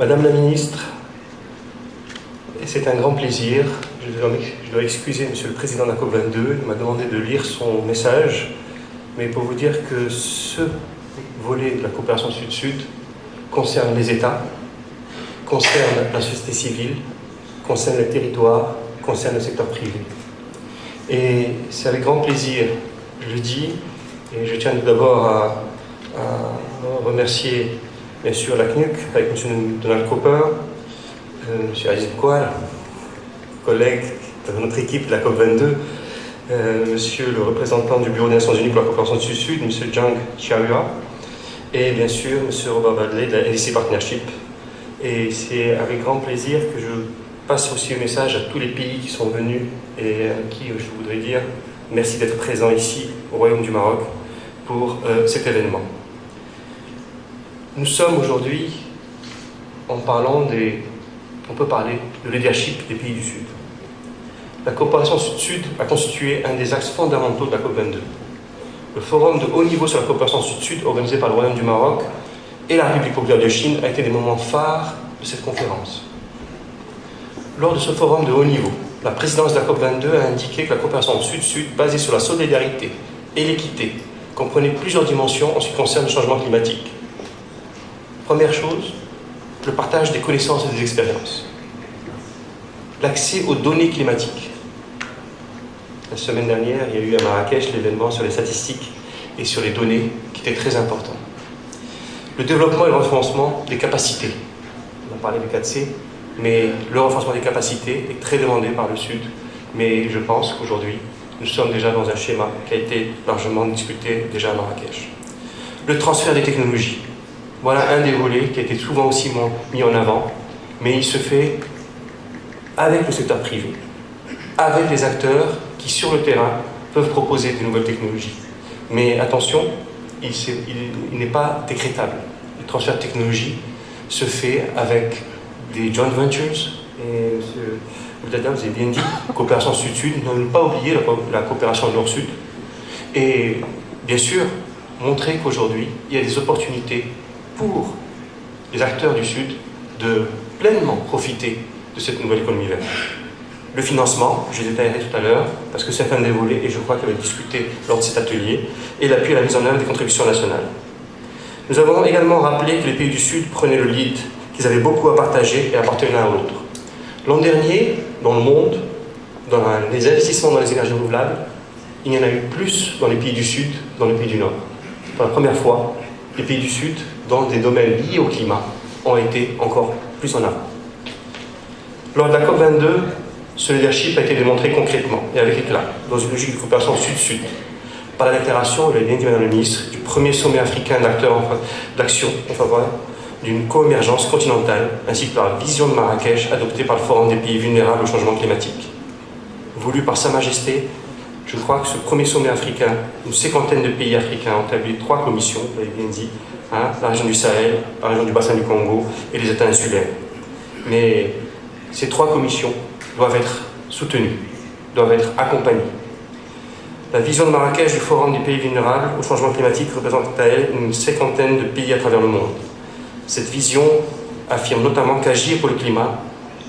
Madame la ministre, c'est un grand plaisir. Je dois excuser Monsieur le Président de la COP22. Il m'a demandé de lire son message, mais pour vous dire que ce volet de la coopération Sud-Sud concerne les États, concerne la société civile, concerne les territoires, concerne le secteur privé. Et c'est avec grand plaisir, je le dis, et je tiens tout d'abord à remercier bien sûr la CNUC avec M. Donald Cooper, M. Aziz Boukwal, collègue de notre équipe de la COP22, Monsieur le représentant du Bureau des Nations Unies pour la coopération Sud-Sud, M. Zhang Xiaoyua, et bien sûr M. Robert Badley de la LDC Partnership. Et c'est avec grand plaisir que je passe aussi le message à tous les pays qui sont venus et à qui je voudrais dire merci d'être présents ici au Royaume du Maroc pour cet événement. Nous sommes aujourd'hui en parlant on peut parler de leadership des pays du Sud. La coopération Sud-Sud a constitué un des axes fondamentaux de la COP22. Le forum de haut niveau sur la coopération Sud-Sud organisé par le Royaume du Maroc et la République populaire de Chine a été des moments phares de cette conférence. Lors de ce forum de haut niveau, la présidence de la COP22 a indiqué que la coopération Sud-Sud, basée sur la solidarité et l'équité, comprenait plusieurs dimensions en ce qui concerne le changement climatique. Première chose, le partage des connaissances et des expériences. L'accès aux données climatiques. La semaine dernière, il y a eu à Marrakech l'événement sur les statistiques et sur les données qui était très important. Le développement et le renforcement des capacités. On a parlé du 4C, mais le renforcement des capacités est très demandé par le Sud. Mais je pense qu'aujourd'hui, nous sommes déjà dans un schéma qui a été largement discuté déjà à Marrakech. Le transfert des technologies. Voilà un des volets qui a été souvent aussi mis en avant, mais il se fait avec le secteur privé, avec les acteurs qui, sur le terrain, peuvent proposer des nouvelles technologies. Mais attention, il n'est pas décrétable. Le transfert de technologie se fait avec des joint ventures, et M. Oudada, vous avez bien dit, coopération Sud-Sud, ne pas oublier la coopération Nord-Sud, et bien sûr, montrer qu'aujourd'hui, il y a des opportunités pour les acteurs du Sud de pleinement profiter de cette nouvelle économie verte. Le financement, je détaillerai tout à l'heure, parce que c'est un des volets, et je crois qu'il va être discuté lors de cet atelier, et l'appui à la mise en œuvre des contributions nationales. Nous avons également rappelé que les pays du Sud prenaient le lead, qu'ils avaient beaucoup à partager et appartenaient l'un à l'autre. L'an dernier, dans le monde, dans les investissements dans les énergies renouvelables, il y en a eu plus dans les pays du Sud que dans les pays du Nord. Pour la première fois, les pays du Sud, dans des domaines liés au climat, ont été encore plus en avant. Lors de la COP22, ce leadership a été démontré concrètement et avec éclat, dans une logique de coopération Sud-Sud, par la déclaration, vous l'avez bien dit Madame la Ministre, du premier sommet africain d'action en faveur d'une co-émergence continentale, ainsi que par la vision de Marrakech adoptée par le Forum des pays vulnérables au changement climatique. Voulu par Sa Majesté, je crois que ce premier sommet africain, une cinquantaine de pays africains ont établi 3 commissions, vous l'avez bien dit, la région du Sahel, la région du bassin du Congo et les États insulaires. Mais ces 3 commissions doivent être soutenues, doivent être accompagnées. La vision de Marrakech du Forum des pays vulnérables au changement climatique représente à elle une cinquantaine de pays à travers le monde. Cette vision affirme notamment qu'agir pour le climat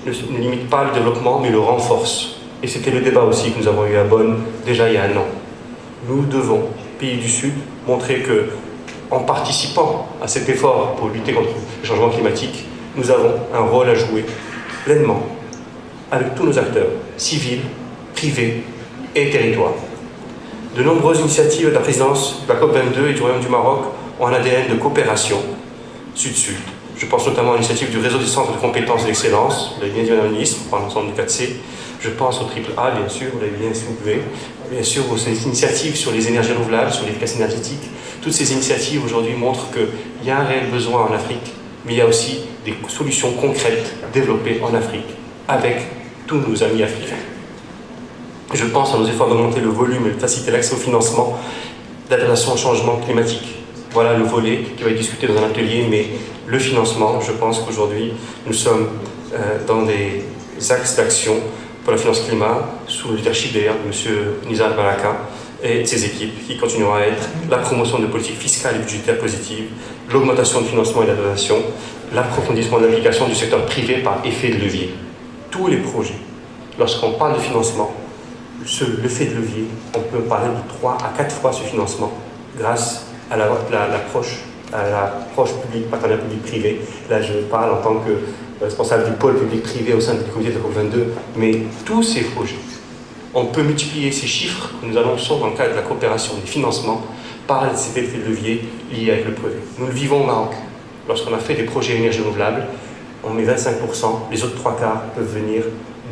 ne limite pas le développement, mais le renforce. Et c'était le débat aussi que nous avons eu à Bonn déjà il y a 1 an. Nous devons, pays du Sud, montrer que, en participant à cet effort pour lutter contre le changement climatique, nous avons un rôle à jouer pleinement avec tous nos acteurs, civils, privés et territoires. De nombreuses initiatives de la présidence de la COP22 et du Royaume du Maroc ont un ADN de coopération Sud-Sud. Je pense notamment à l'initiative du réseau des centres de compétences et d'excellence, vous l'avez bien dit Madame la Ministre, pour l'ensemble du 4C. Je pense au AAA, bien sûr, vous l'avez bien soulevé. Bien sûr, aux initiatives sur les énergies renouvelables, sur l'efficacité énergétique. Toutes ces initiatives aujourd'hui montrent qu'il y a un réel besoin en Afrique, mais il y a aussi des solutions concrètes développées en Afrique avec tous nos amis africains. Je pense à nos efforts d'augmenter le volume et de faciliter l'accès au financement d'adaptation au changement climatique. Voilà le volet qui va être discuté dans un atelier, mais le financement, je pense qu'aujourd'hui, nous sommes dans des axes d'action pour la finance climat, sous le leadership d'ailleurs de M. Nizar Baraka, et ses équipes, qui continueront à être la promotion de politiques fiscales et budgétaires positives, l'augmentation de financement et d'adaptation, l'approfondissement de l'application du secteur privé par effet de levier. Tous les projets, lorsqu'on parle de financement, l'effet de levier, on peut parler de 3 à 4 fois ce financement grâce à l'approche publique, partenariat public-privé. Là, je parle en tant que responsable du pôle public-privé au sein du comité de la COP22, mais tous ces projets, on peut multiplier ces chiffres que nous annonçons dans le cadre de la coopération des financements par cet effet de levier lié avec le privé. Nous le vivons au Maroc. Lorsqu'on a fait des projets énergie renouvelable, on met 25%, les autres 3 quarts peuvent venir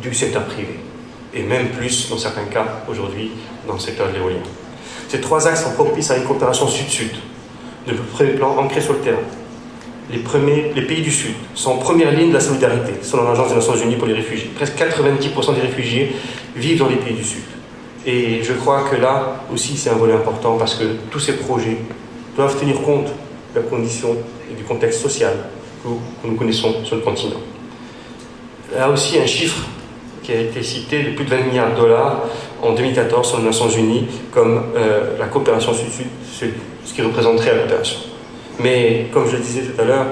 du secteur privé. Et même plus, dans certains cas, aujourd'hui, dans le secteur de l'éolien. Ces 3 axes sont propices à une coopération sud-sud, de premier plan ancré sur le terrain. Les pays du Sud sont en première ligne de la solidarité, selon l'Agence des Nations Unies pour les réfugiés. Presque 90% des réfugiés vivent dans les pays du Sud. Et je crois que là aussi, c'est un volet important parce que tous ces projets doivent tenir compte de la condition et du contexte social que nous connaissons sur le continent. Là aussi, un chiffre qui a été cité de plus de 20 milliards de dollars en 2014 sur les Nations Unies comme la coopération sud-sud, ce qui représenterait la coopération. Mais, comme je le disais tout à l'heure,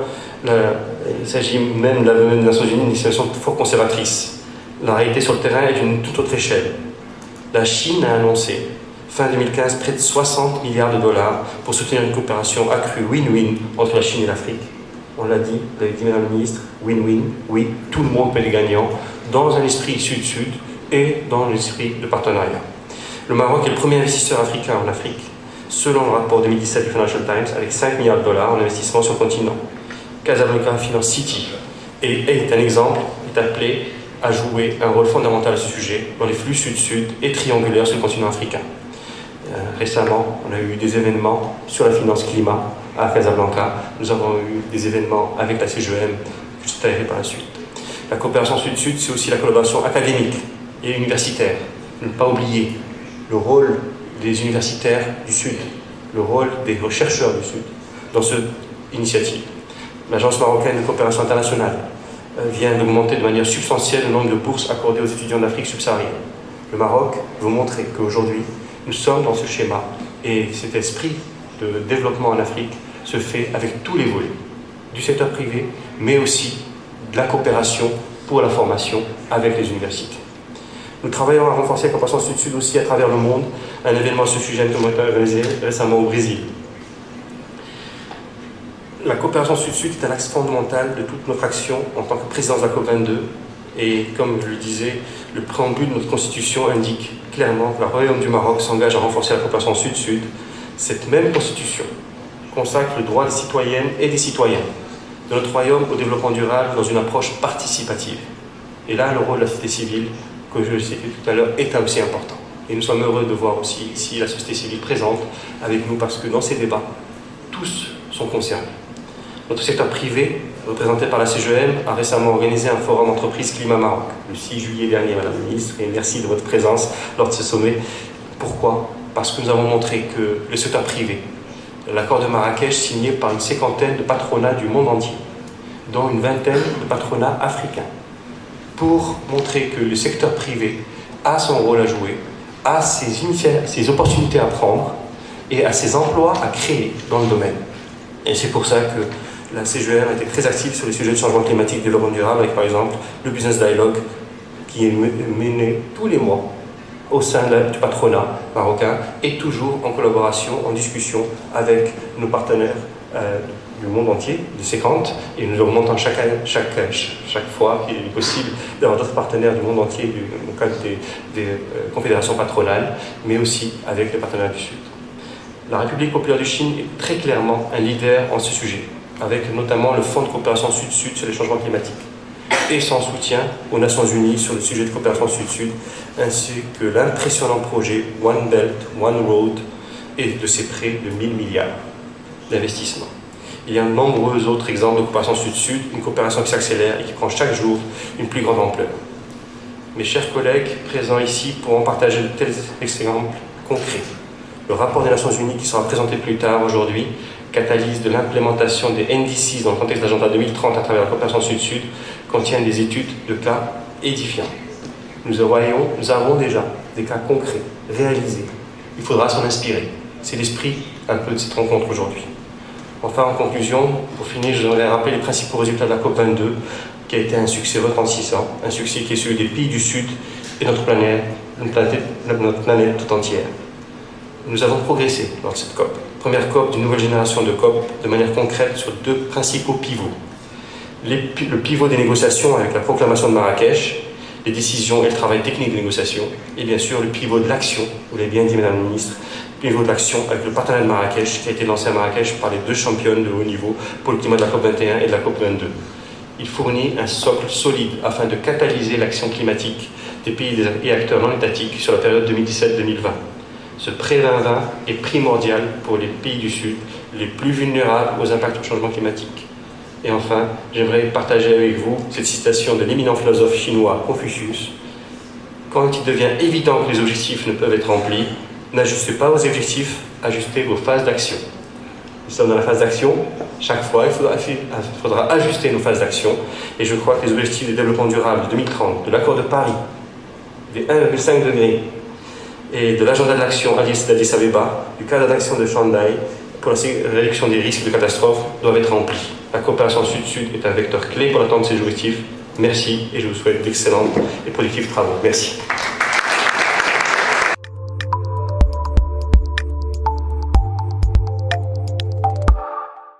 il s'agit même de l'aveu des Nations Unies d'une situation fort conservatrice. La réalité sur le terrain est d'une toute autre échelle. La Chine a annoncé, fin 2015, près de 60 milliards de dollars pour soutenir une coopération accrue win-win entre la Chine et l'Afrique. On l'a dit, vous l'avez dit, Madame la Ministre, win-win, oui, tout le monde peut être gagnant, dans un esprit sud-sud et dans un esprit de partenariat. Le Maroc est le premier investisseur africain en Afrique, selon le rapport 2017 du Financial Times, avec 5 milliards de dollars en investissement sur le continent. Casablanca Finance City est un exemple, est appelé à jouer un rôle fondamental à ce sujet dans les flux sud-sud et triangulaires sur le continent africain. Récemment, on a eu des événements sur la finance climat à Casablanca. Nous avons eu des événements avec la CGM, que je détaillerai par la suite. La coopération sud-sud, c'est aussi la collaboration académique et universitaire. Ne pas oublier le rôle des universitaires du Sud, le rôle des chercheurs du Sud dans cette initiative. L'Agence marocaine de coopération internationale vient d'augmenter de manière substantielle le nombre de bourses accordées aux étudiants d'Afrique subsaharienne. Le Maroc veut montrer qu'aujourd'hui, nous sommes dans ce schéma et cet esprit de développement en Afrique se fait avec tous les volets, du secteur privé, mais aussi de la coopération pour la formation avec les universités. Nous travaillons à renforcer la coopération sud-sud aussi à travers le monde. Un événement à ce sujet a été organisé récemment au Brésil. La coopération sud-sud est un axe fondamental de toute notre action en tant que présidence de la COP22. Et comme je le disais, le préambule de notre constitution indique clairement que le Royaume du Maroc s'engage à renforcer la coopération sud-sud. Cette même constitution consacre le droit des citoyennes et des citoyens de notre royaume au développement durable dans une approche participative. Et là, le rôle de la société civile, que je citais tout à l'heure, est aussi important. Et nous sommes heureux de voir aussi ici la société civile présente avec nous parce que dans ces débats, tous sont concernés. Notre secteur privé, représenté par la CGM, a récemment organisé un forum entreprise Climat Maroc, le 6 juillet dernier, Madame la Ministre, et merci de votre présence lors de ce sommet. Pourquoi ? Parce que nous avons montré que le secteur privé, l'accord de Marrakech signé par une cinquantaine de patronats du monde entier, dont une vingtaine de patronats africains, pour montrer que le secteur privé a son rôle à jouer, a ses opportunités à prendre et a ses emplois à créer dans le domaine. Et c'est pour ça que la CGM a été très active sur les sujets de changement climatique et de développement durable, avec par exemple le Business Dialogue qui est mené tous les mois au sein du patronat marocain et toujours en collaboration, en discussion avec nos partenaires du monde entier, de 50, et nous augmentons chaque fois qu'il est possible d'avoir d'autres partenaires du monde entier, au cadre des confédérations patronales, mais aussi avec les partenaires du Sud. La République populaire de Chine est très clairement un leader en ce sujet, avec notamment le Fonds de coopération Sud-Sud sur les changements climatiques et son soutien aux Nations Unies sur le sujet de coopération Sud-Sud, ainsi que l'impressionnant projet One Belt, One Road et de ses près de 1000 milliards d'investissements. Il y a de nombreux autres exemples de coopération Sud-Sud, une coopération qui s'accélère et qui prend chaque jour une plus grande ampleur. Mes chers collègues présents ici pourront partager de tels exemples concrets. Le rapport des Nations Unies qui sera présenté plus tard aujourd'hui catalyse de l'implémentation des NDCs dans le contexte de l'agenda 2030 à travers la coopération Sud-Sud contient des études de cas édifiants. Nous avons déjà des cas concrets, réalisés, il faudra s'en inspirer. C'est l'esprit un peu de cette rencontre aujourd'hui. Enfin, en conclusion, pour finir, je voudrais rappeler les principaux résultats de la COP22, qui a été un succès retentissant, un succès qui est celui des pays du Sud et notre planète tout entière. Nous avons progressé lors de cette COP. Première COP d'une nouvelle génération de COP, de manière concrète sur deux principaux pivots. Le pivot des négociations avec la proclamation de Marrakech, les décisions et le travail technique de négociation, et bien sûr le pivot de l'action, vous l'avez bien dit Madame la Ministre, le pivot de l'action avec le partenariat de Marrakech qui a été lancé à Marrakech par les deux championnes de haut niveau pour le climat de la COP21 et de la COP22. Il fournit un socle solide afin de catalyser l'action climatique des pays et acteurs non étatiques sur la période 2017-2020. Ce pré-2020 est primordial pour les pays du Sud, les plus vulnérables aux impacts du changement climatique. Et enfin, j'aimerais partager avec vous cette citation de l'éminent philosophe chinois Confucius. Quand il devient évident que les objectifs ne peuvent être remplis, n'ajustez pas vos objectifs, ajustez vos phases d'action. Nous sommes dans la phase d'action. Chaque fois, il faudra ajuster nos phases d'action. Et je crois que les objectifs de développement durable de 2030, de l'accord de Paris, des 1,5 degrés, et de l'agenda de l'action d'Addis Abeba, du cadre d'action de Shanghai pour la réduction des risques de catastrophes doivent être remplis. La coopération Sud-Sud est un vecteur clé pour atteindre ces objectifs. Merci et je vous souhaite d'excellents et productifs travaux. Merci.